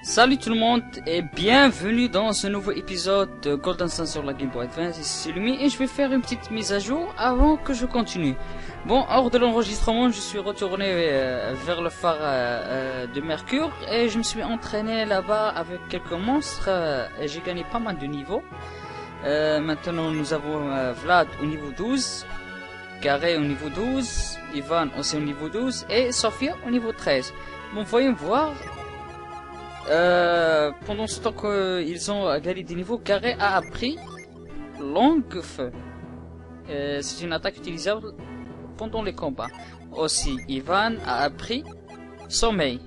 Salut tout le monde et bienvenue dans ce nouveau épisode de Golden Sun sur la Game Boy Advance. Ici c'est Lumi et je vais faire une petite mise à jour avant que je continue. Bon, hors de l'enregistrement, je suis retourné vers le phare de Mercure et je me suis entraîné là-bas avec quelques monstres et j'ai gagné pas mal de niveaux. Maintenant nous avons Vlad au niveau 12, Garé au niveau 12, Ivan aussi au niveau 12 et Sofia au niveau 13. Bon, voyons voir. Pendant ce temps qu'ils ont gagné des niveaux, Garé a appris Longue Feu. C'est une attaque utilisable pendant les combats. Aussi, Ivan a appris Sommeil.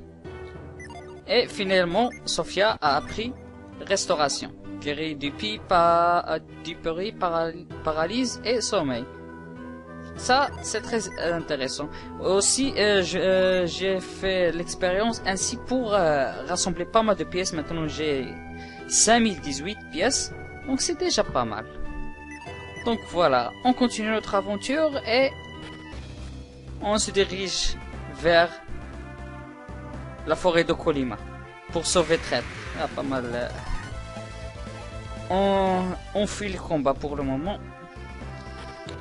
Et finalement, Sofia a appris Restauration. Guéri du peri, paralyse et sommeil. Ça, c'est très intéressant. Aussi, j'ai fait l'expérience ainsi pour rassembler pas mal de pièces. Maintenant, j'ai 5018 pièces. Donc, c'est déjà pas mal. Donc, voilà. On continue notre aventure et on se dirige vers la forêt de Colima pour sauver Trett. Ah, pas mal. On fuit le combat pour le moment.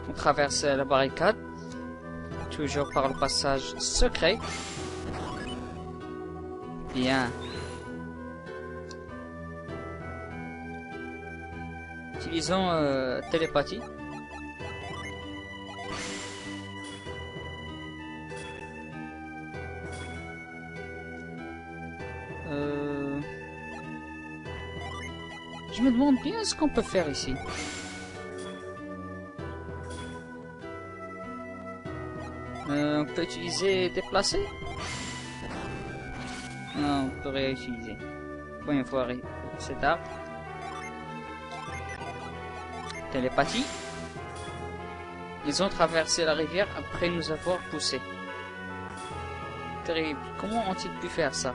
On traverse la barricade, toujours par le passage secret. Bien. Utilisons télépathie. Je me demande bien ce qu'on peut faire ici. On peut utiliser déplacer. Non, on peut réutiliser. Voyons voir cet arbre. Télépathie. Ils ont traversé la rivière après nous avoir poussé. Terrible. Comment ont-ils pu faire ça?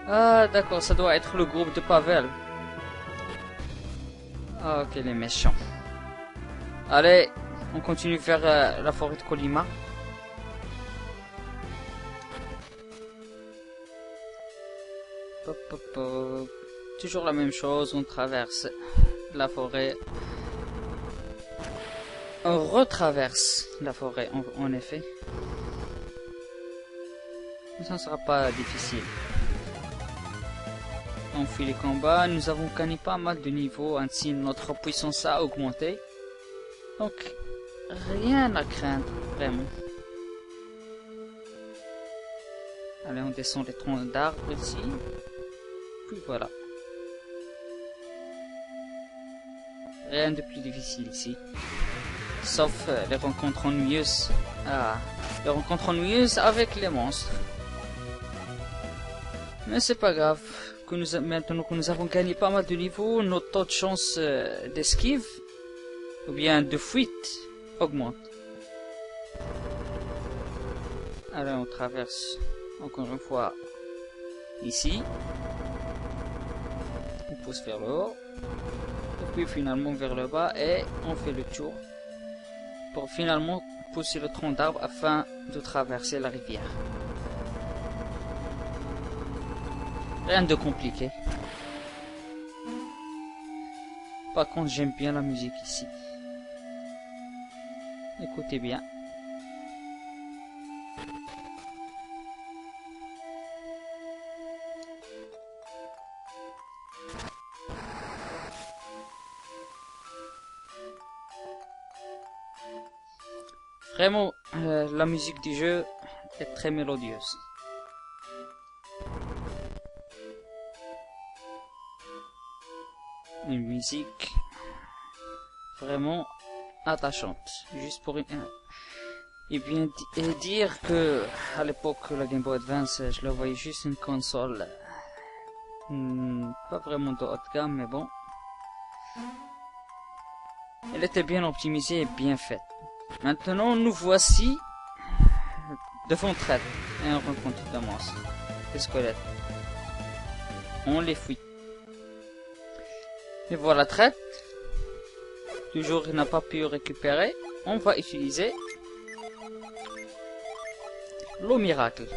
Ah, d'accord, ça doit être le groupe de Pavel. Ah, ok, les méchants. Allez. On continue vers la forêt de Colima. Pop, pop, pop. Toujours la même chose, on traverse la forêt. On retraverse la forêt, en effet. Ça ne sera pas difficile. On fuit les combats, nous avons gagné pas mal de niveaux, ainsi notre puissance a augmenté. Donc, rien à craindre, vraiment. Allez, on descend les troncs d'arbres ici. Puis voilà. Rien de plus difficile ici. Sauf les rencontres ennuyeuses. Ah, les rencontres ennuyeuses avec les monstres. Mais c'est pas grave. Maintenant que nous avons gagné pas mal de niveaux, notre taux de chance d'esquive, ou bien de fuite, augmente. Alors on traverse encore une fois ici. On pousse vers le haut. Et puis finalement vers le bas et on fait le tour. Pour finalement pousser le tronc d'arbre afin de traverser la rivière. Rien de compliqué. Par contre j'aime bien la musique ici. Écoutez bien. Vraiment, la musique du jeu est très mélodieuse. Une musique vraiment attachante, juste pour et bien dire que à l'époque la Game Boy Advance je la voyais juste une console pas vraiment de haute gamme, mais bon, elle était bien optimisée et bien faite. Maintenant nous voici devant Trett et on rencontre de monstres, des squelettes. On les fuit. Et voilà Trett. Toujours il n'a pas pu récupérer. On va utiliser l'eau miracle.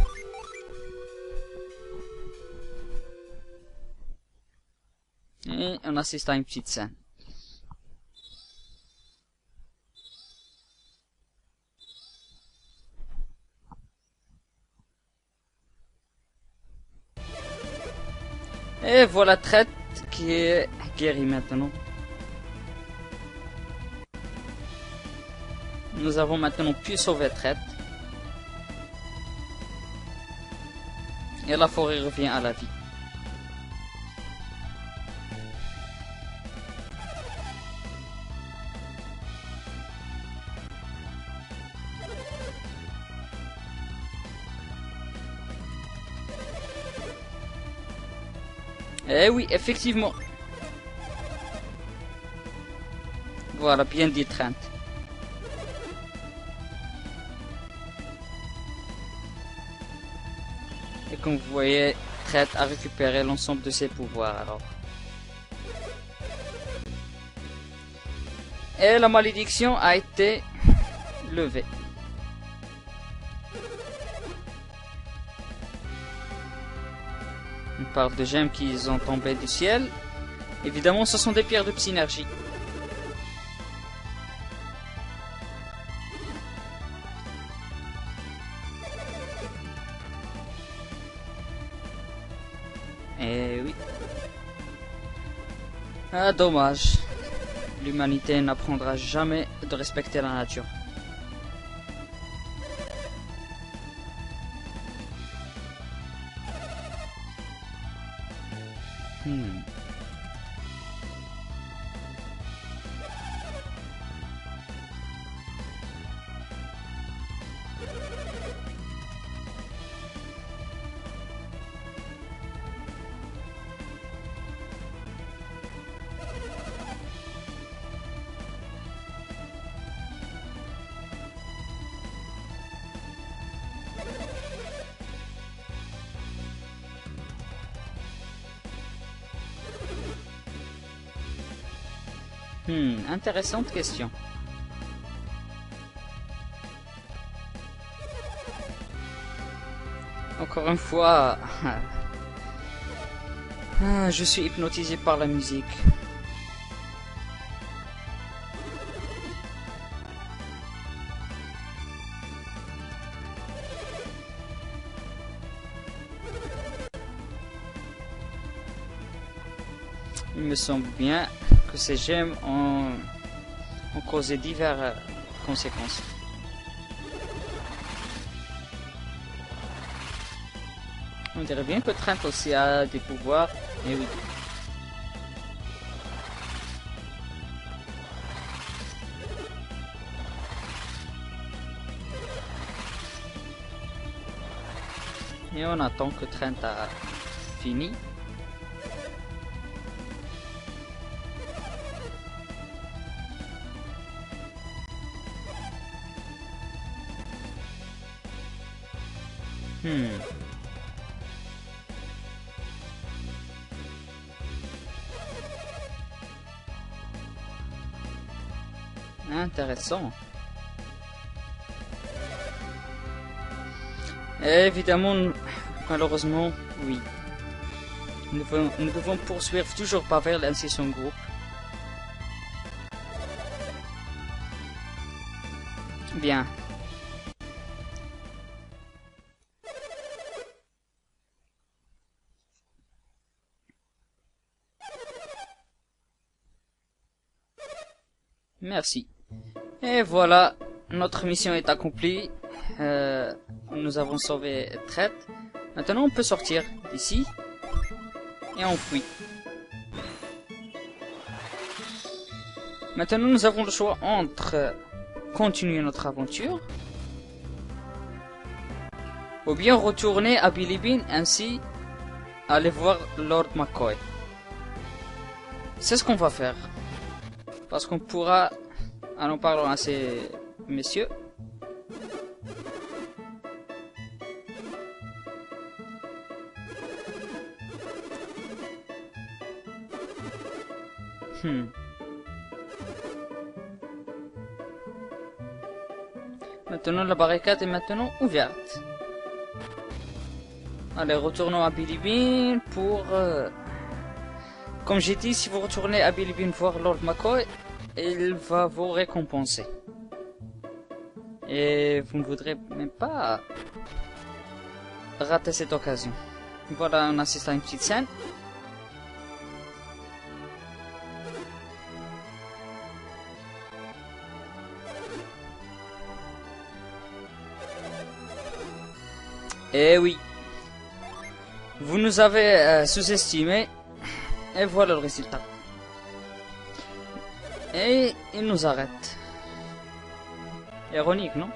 Et on assiste à une petite scène. Et voilà Tret qui est guéri maintenant. Nous avons maintenant pu sauver Tret. Et la forêt revient à la vie. Eh oui, effectivement. Voilà, bien dit Trent. Et comme vous voyez, Trent a récupéré l'ensemble de ses pouvoirs alors. Et la malédiction a été levée. On parle de gemmes qui sont tombées du ciel. Évidemment, ce sont des pierres de psynergie. Eh oui. Ah, dommage. L'humanité n'apprendra jamais de respecter la nature. Intéressante question. Encore une fois, je suis hypnotisé par la musique. Il me semble bien que ces gemmes ont causé diverses conséquences. On dirait bien que Trent aussi a des pouvoirs, et oui. Et on attend que Trent a fini. Intéressant. Et évidemment, malheureusement, oui. Nous devons poursuivre toujours pas vers l'incision groupe. Bien. Merci. Et voilà, notre mission est accomplie. Nous avons sauvé Tret. Maintenant, on peut sortir d'ici. Et on fuit. Maintenant, nous avons le choix entre continuer notre aventure ou bien retourner à Bilibin, ainsi aller voir Lord McCoy. C'est ce qu'on va faire. Parce qu'on pourra... Allons parlons à ces messieurs. Maintenant la barricade est maintenant ouverte. Allez, retournons à Bilibin pour Comme j'ai dit, si vous retournez à Bilibin voir Lord McCoy, il va vous récompenser. Et vous ne voudrez même pas rater cette occasion. Voilà, on assiste à une petite scène. Eh oui, vous nous avez sous-estimé, et voilà le résultat. Et il nous arrête. Ironique, non?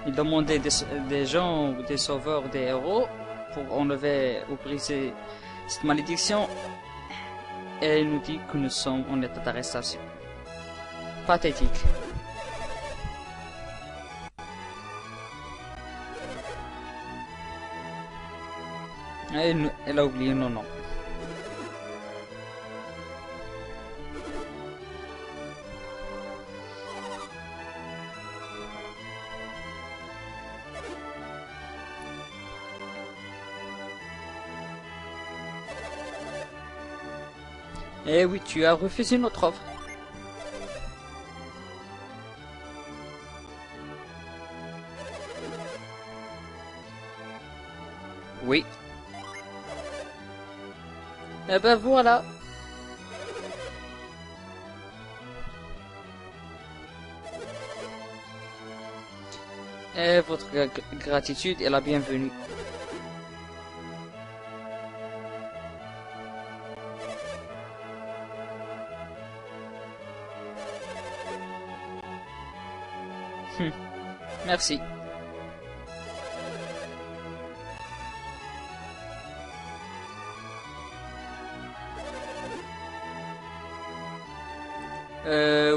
Il demandait des gens, des sauveurs, des héros, pour enlever ou briser cette malédiction, et il nous dit que nous sommes en état d'arrestation. Pathétique. Elle a oublié non non. Eh oui, tu as refusé notre offre. Oui. Eh ben voilà. Et votre gratitude est la bienvenue. Merci.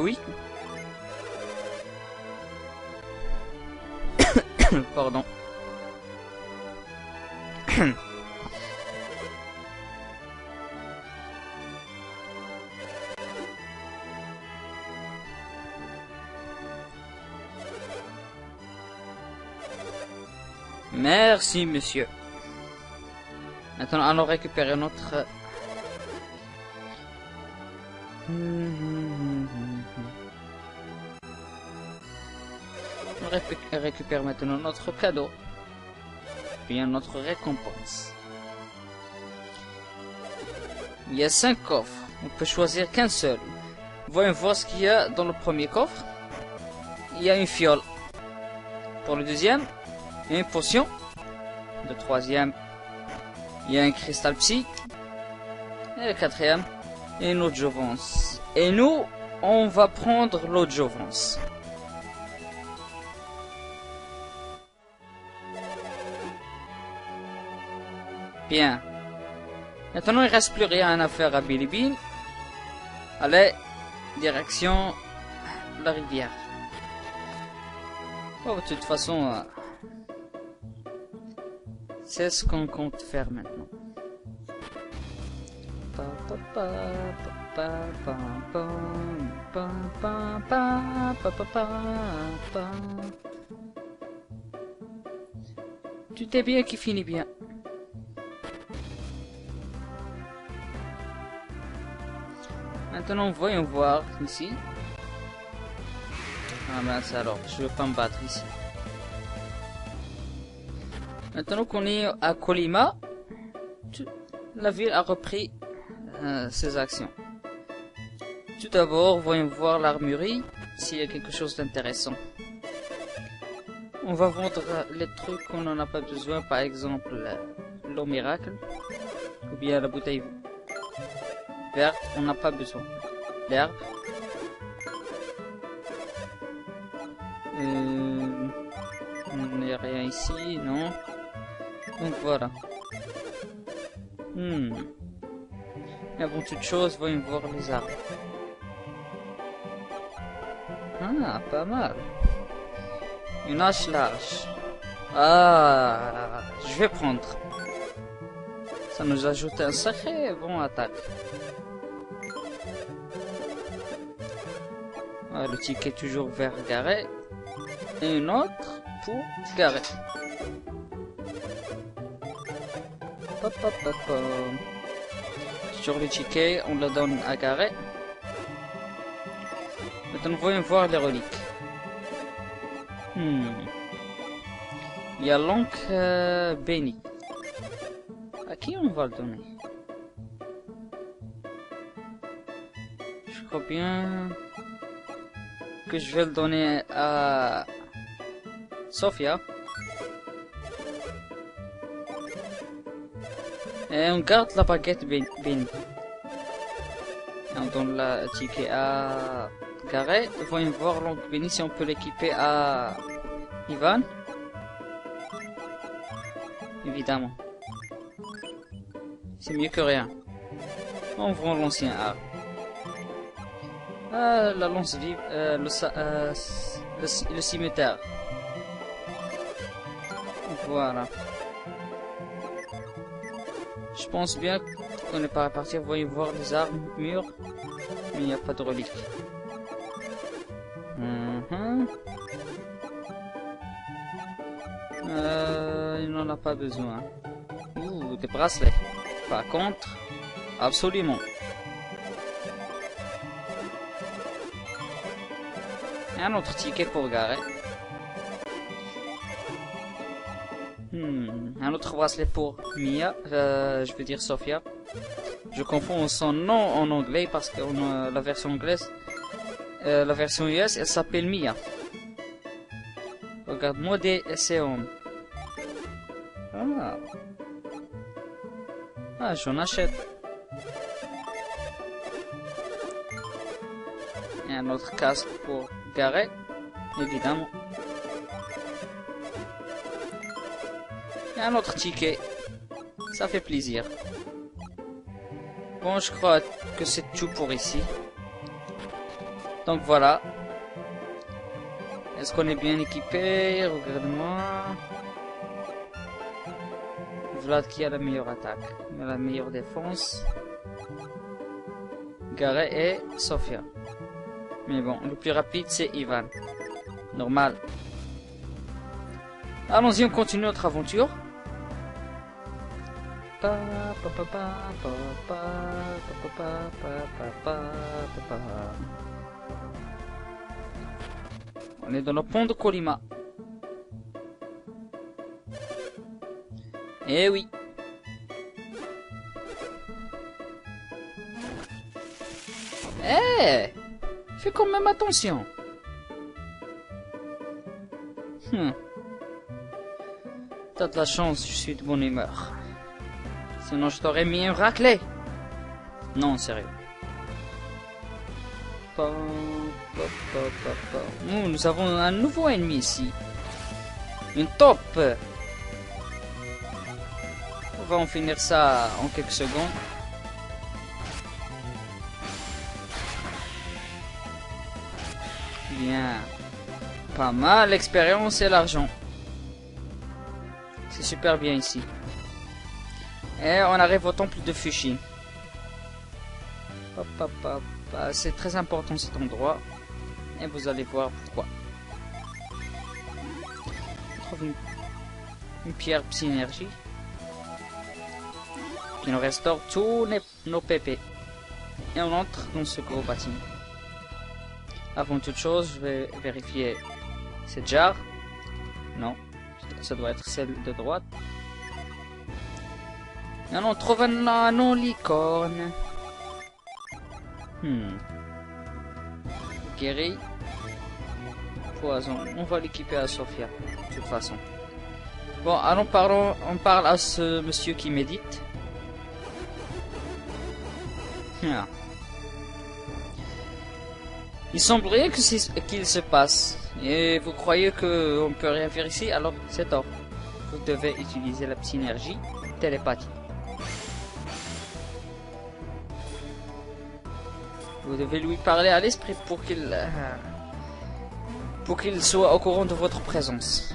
Oui. Pardon. Merci, monsieur. Maintenant, allons récupérer notre... On récupère maintenant notre cadeau. Bien notre récompense. Il y a 5 coffres. On peut choisir qu'un seul. Voyons voir ce qu'il y a dans le premier coffre. Il y a une fiole. Pour le deuxième, il y a une potion. Le troisième, il y a un cristal psy. Et le quatrième, il y a une eau de jouvence. Et nous, on va prendre l'eau de jouvence. Bien. Maintenant, il ne reste plus rien à faire à Bilibin. Allez, direction la rivière. Oh, de toute façon, c'est ce qu'on compte faire maintenant. Tout est bien qui finit bien. Maintenant, voyons voir ici. Ah mince alors, je veux pas me battre ici. Maintenant qu'on est à Colima, la ville a repris ses actions. Tout d'abord, voyons voir l'armurerie, s'il y a quelque chose d'intéressant. On va vendre les trucs qu'on n'en a pas besoin, par exemple l'eau miracle, ou bien la bouteille verte, on n'a pas besoin. L'herbe. Il n'y a rien ici, non. Donc voilà. Avant toute chose, voyons voir les arbres. Ah, pas mal. Une hache large. Ah, je vais prendre. Ça nous ajoute un sacré bon attaque. Ah, le ticket est toujours vert garé. Et une autre pour garé. sur le ticket, on le donne à Garet. Maintenant, voyons voir les reliques. Il y a l'encre béni. À qui on va le donner? Je crois bien que je vais le donner à Sophia. Et on garde la baguette bénie. On donne la ticket à Garet. Voyons voir l'oncle béni si on peut l'équiper à Ivan. Évidemment. C'est mieux que rien. On vend l'ancien art. Ah, la lance vive, le cimetière. Voilà. Je pense bien qu'on n'est pas reparti. Voyons voir les armes mûres. Mais il n'y a pas de reliques. Il n'en a pas besoin. Ouh, des bracelets. Par contre, absolument. Un autre ticket pour Garet. Un autre bracelet pour Mia. Je veux dire Sophia. Je confonds son nom en anglais parce que la version anglaise, la version US, elle s'appelle Mia. Regarde-moi des séums. Ah, j'en achète. Et un autre casque pour Garet, évidemment. Et un autre ticket. Ça fait plaisir. Bon, je crois que c'est tout pour ici. Donc voilà. Est-ce qu'on est bien équipé? Regarde-moi. Vlad qui a la meilleure attaque, la meilleure défense. Garet et Sophia. Mais bon, le plus rapide c'est Ivan. Normal. Allons-y, on continue notre aventure. On est dans le pont de Colima. Eh oui. Eh, fais quand même attention. T'as de la chance, je suis de bonne humeur. Sinon je t'aurais mis un raclé. Non, sérieux. Nous avons un nouveau ennemi ici. Une taupe. On va en finir ça en quelques secondes. Bien. Pas mal l'expérience et l'argent. C'est super bien ici. Et on arrive au temple de Fushi. C'est très important cet endroit. Et vous allez voir pourquoi. On trouve une pierre psynergie qui nous restaure tous nos PP. Et on entre dans ce gros bâtiment. Avant toute chose, je vais vérifier cette jarre. Non, ça doit être celle de droite. Et on trouve un anneau licorne. Guéri. Poison. On va l'équiper à Sophia, de toute façon. Bon, allons on parle à ce monsieur qui médite. Il semblerait que c'est ce qu'il se passe. Et vous croyez qu'on peut rien faire ici? Alors c'est tort. Vous devez utiliser la psynergie télépathie. Vous devez lui parler à l'esprit pour qu'il soit au courant de votre présence.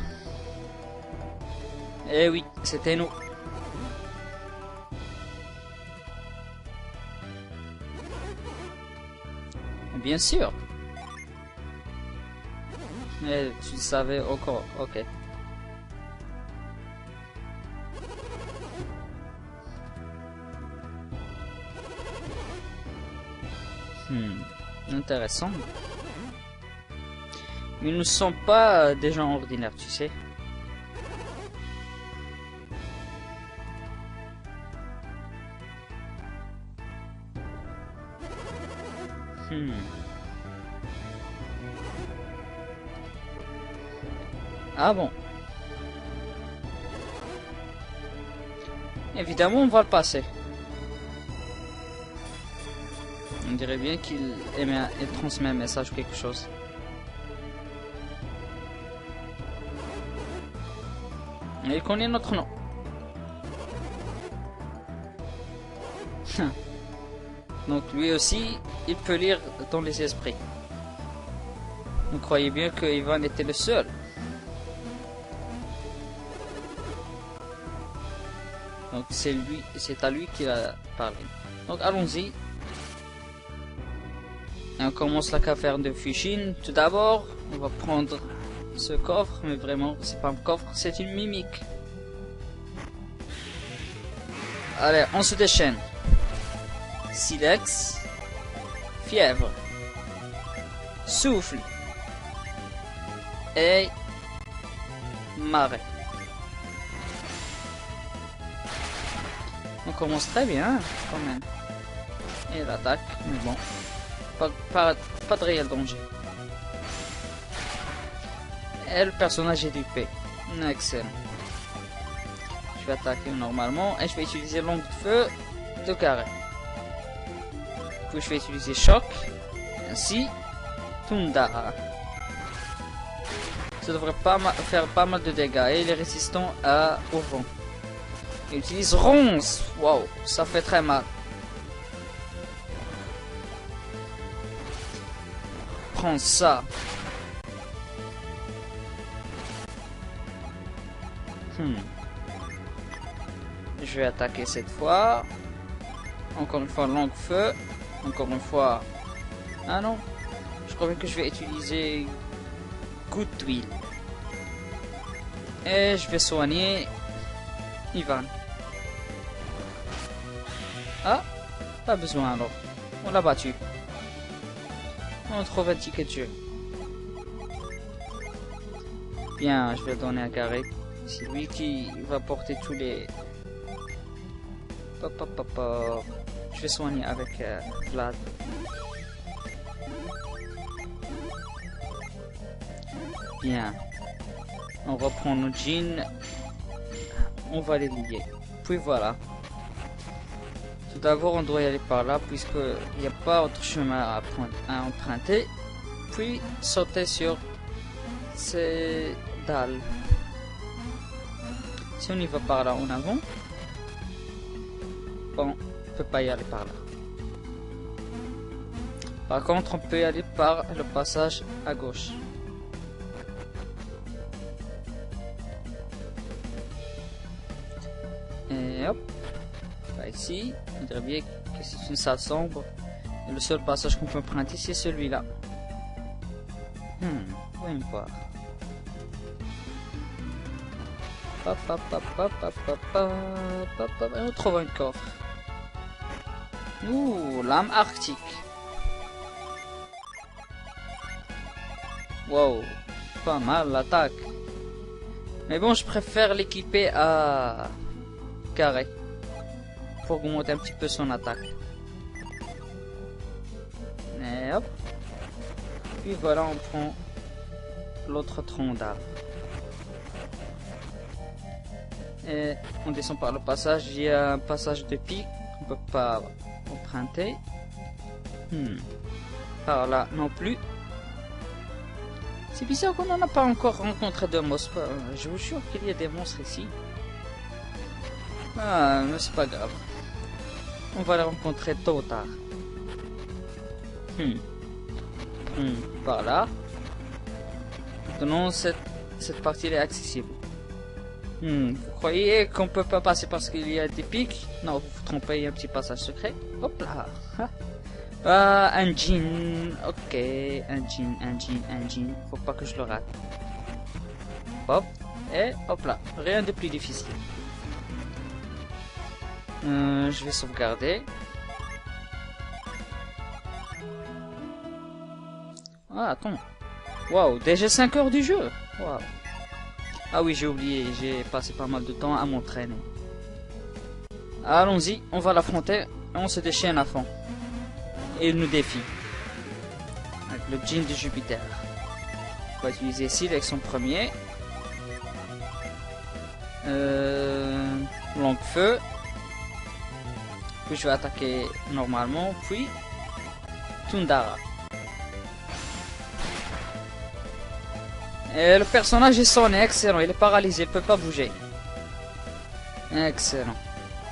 Eh oui, c'était nous. Bien sûr. Mais tu le savais encore, ok. Intéressant. Ils ne sont pas des gens ordinaires, tu sais. Ah bon. Évidemment, on va le passer. On dirait bien qu'il transmet un message ou quelque chose. Et il connaît notre nom. Donc lui aussi, il peut lire dans les esprits. Vous croyez bien que Ivan était le seul. Donc c'est à lui qu'il a parlé. Donc allons-y. Et on commence la caverne de Fushine. Tout d'abord, on va prendre ce coffre, mais vraiment, c'est pas un coffre, c'est une mimique. Allez, on se déchaîne. Silex, fièvre, souffle et marée. On commence très bien quand même. Et l'attaque, mais bon, pas de réel danger. Et le personnage est dupé. Excellent. Je vais attaquer normalement et je vais utiliser longue de feu de carré. Puis je vais utiliser choc. Ainsi, Tunda. Ça devrait faire pas mal de dégâts et il est résistant au vent. Il utilise ronce. Waouh, ça fait très mal. Prends ça. Je vais attaquer cette fois. Encore une fois, longue feu. Encore une fois. Ah non. Je crois que je vais utiliser goutte d'huile. Et je vais soigner Ivan. Ah, pas besoin alors. On l'a battu. On trouve un ticket de jeu. Bien, je vais le donner à Carré. C'est lui qui va porter tous les... Je vais soigner avec Vlad. Bien. On reprend nos jeans. On va les lier. Puis voilà. Tout d'abord, on doit y aller par là, puisqu'il n'y a pas autre chemin à emprunter. Puis sauter sur ces dalles. Si on y va par là en avant, bon, on peut pas y aller par là. Par contre, on peut y aller par le passage à gauche. Et hop, là ici, on dirait bien que c'est une salle sombre. Et le seul passage qu'on peut emprunter, c'est celui-là. Voyons voir. On trouve un coffre. Ouh, lame arctique. Wow, pas mal l'attaque. Mais bon, je préfère l'équiper à carré pour augmenter un petit peu son attaque. Et hop. Puis voilà, on prend l'autre tronc d'arbre. Et on descend par le passage. Il y a un passage de pic qu'on peut pas emprunter. Par là non plus. C'est bizarre qu'on n'en a pas encore rencontré de monstres. Je vous jure qu'il y a des monstres ici. Ah, mais c'est pas grave. On va les rencontrer tôt ou tard. Par là. Maintenant, cette partie est accessible. Vous croyez qu'on peut pas passer parce qu'il y a des pics? Non, vous vous trompez, il y a un petit passage secret. Hop là. Ah, un jean. Ok, un jean. Faut pas que je le rate. Hop. Et hop là. Rien de plus difficile. Je vais sauvegarder. Ah, attends. Waouh, déjà 5 heures du jeu. Waouh. Ah oui, j'ai oublié, j'ai passé pas mal de temps à m'entraîner. Allons-y, on va l'affronter. On se déchaîne à fond. Et il nous défie. Avec le djinn de Jupiter. On va utiliser sélection premier. Longue feu. Puis je vais attaquer normalement. Puis Tundara. Et le personnage est sonné, excellent. Il est paralysé, il peut pas bouger. Excellent.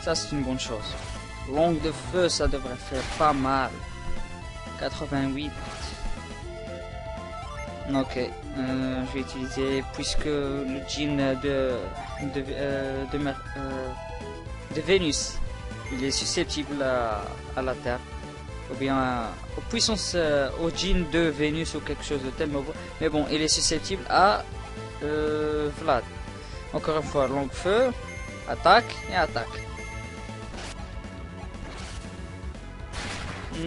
Ça c'est une bonne chose. Longue de feu, ça devrait faire pas mal. 88. Ok. Je vais utiliser, puisque le djinn de Vénus, il est susceptible à la Terre. Ou bien aux puissances, au djinn de Vénus ou quelque chose de tel. Mais bon, il est susceptible à Vlad. Encore une fois, longue feu, attaque et attaque.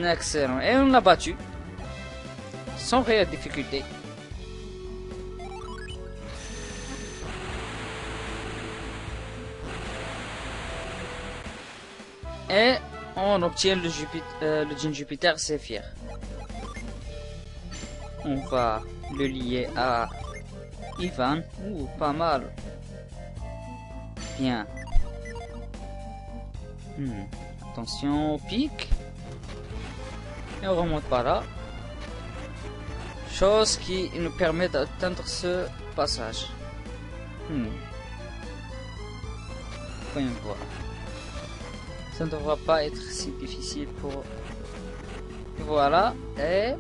Excellent. Et on l'a battu. Sans réelle difficulté. Et on obtient le djinn Jupiter Séphir. On va le lier à Ivan. Ouh, pas mal. Bien. Attention au pic. Et on remonte par là. Chose qui nous permet d'atteindre ce passage. Voyons voir. Ça ne devra pas être si difficile pour... Voilà. Et...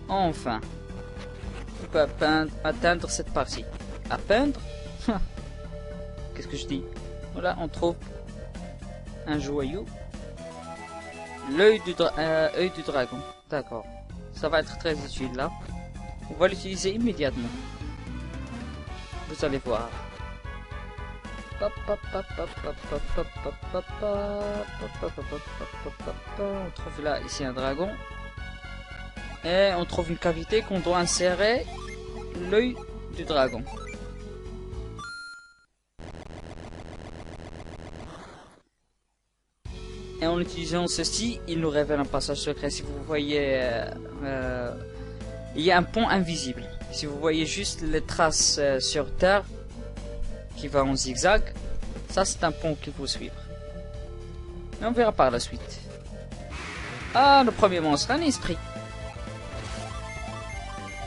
Enfin. On peut atteindre cette partie. À peindre. Qu'est-ce que je dis? Voilà, on trouve un joyau. L'œil du dragon. D'accord. Ça va être très utile là. On va l'utiliser immédiatement. Vous allez voir. On trouve là ici un dragon. Et on trouve une cavité qu'on doit insérer l'œil du dragon. Et en utilisant ceci, il nous révèle un passage secret. Si vous voyez, il y a un pont invisible. Si vous voyez juste les traces sur terre qui va en zigzag, ça c'est un pont qu'il faut suivre. Mais on verra par la suite. Ah, le premier monstre, un esprit.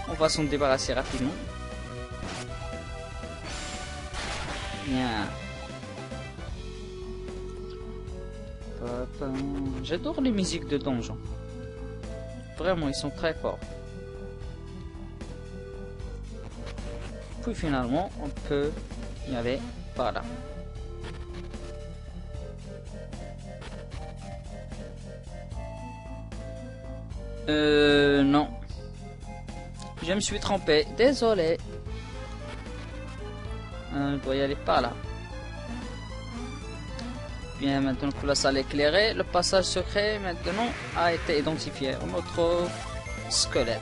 On va s'en débarrasser rapidement. Bien. J'adore les musiques de donjon. Vraiment, ils sont très forts. Puis finalement, on peut y aller par là. Non. Je me suis trompé. Désolé. On doit y aller par là. Bien, maintenant que la salle est éclairée, le passage secret maintenant a été identifié. Notre squelette.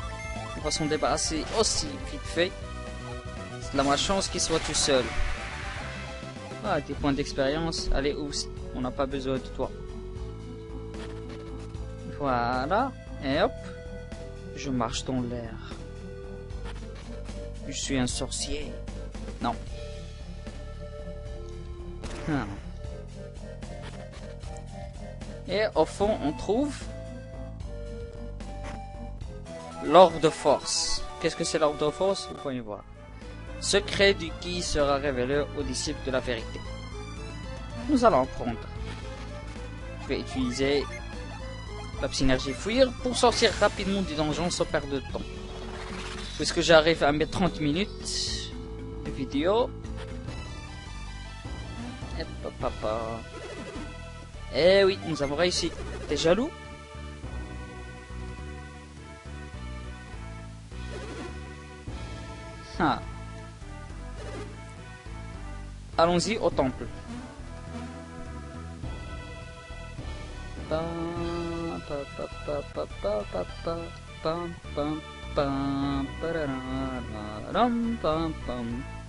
On va s'en débarrasser aussi vite fait. C'est de la malchance qu'il soit tout seul. Ah, des points d'expérience. Allez, oust. On n'a pas besoin de toi. Voilà. Et hop. Je marche dans l'air. Je suis un sorcier. Non. Et au fond, on trouve l'orbe de force. Qu'est-ce que c'est l'orbe de force? Vous pouvez voir. Secret du qui sera révélé aux disciples de la vérité. Nous allons en prendre. Je vais utiliser la synergie fuir pour sortir rapidement du donjon sans perdre de temps. Puisque j'arrive à mes 30 minutes de vidéo. Et papa. Eh oui, nous avons réussi. T'es jaloux? Ah. Allons-y au temple. pam pam pam pam pararam pam pam